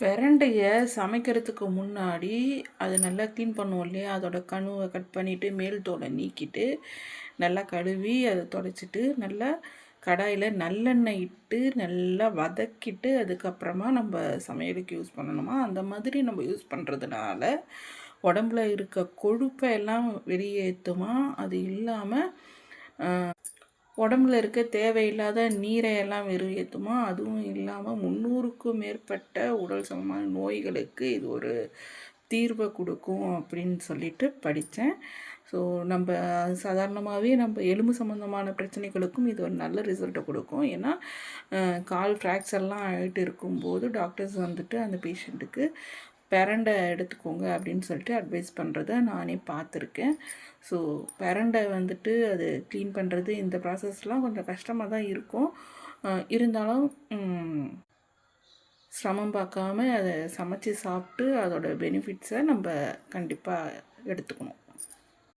பிரண்டைய சமைக்கிறதுக்கு முன்னாடி அதை நல்லா க்ளீன் பண்ணுவோம் இல்லையா, அதோட கணுவை கட் பண்ணிவிட்டு மேல் தோலை நீக்கிட்டு நல்லா கழுவி அதை துடைச்சிட்டு நல்லா கடாயில் நல்லெண்ணெய் இட்டு நல்லா வதக்கிட்டு அதுக்கப்புறமா நம்ம சமையலுக்கு யூஸ் பண்ணணுமா. அந்த மாதிரி நம்ம யூஸ் பண்ணுறதுனால உடம்புல இருக்க கொழுப்பை எல்லாம் வெளியேற்றுமா. அது இல்லாமல் உடம்புல இருக்க தேவையில்லாத நீரை எல்லாம் வெளியேற்றுமா. அதுவும் இல்லாமல் 300க்கும் மேற்பட்ட உடல் சம்பந்தமான நோய்களுக்கு இது ஒரு தீர்வை கொடுக்கும் அப்படின்னு சொல்லிட்டு படித்தேன். ஸோ நம்ம சாதாரணமாகவே நம்ம எலும்பு சம்மந்தமான பிரச்சனைகளுக்கும் இது ஒரு நல்ல ரிசல்ட்டை கொடுக்கும். ஏன்னா கால் ஃப்ராக்சர்லாம் ஆகிட்டு இருக்கும்போது டாக்டர்ஸ் வந்துட்டு அந்த பேஷண்ட்டுக்கு பிரண்டை எடுத்துக்கோங்க அப்படின்னு சொல்லிட்டு அட்வைஸ் பண்ணுறத நானே பார்த்துருக்கேன். ஸோ பிரண்டை வந்துட்டு அது க்ளீன் பண்ணுறது இந்த ப்ராசஸ்லாம் கொஞ்சம் கஷ்டமாக தான் இருக்கும். இருந்தாலும் சிரமம் பார்க்காம அதை சமைச்சு சாப்பிட்டு அதோட பெனிஃபிட்ஸை நம்ம கண்டிப்பாக எடுத்துக்கணும்.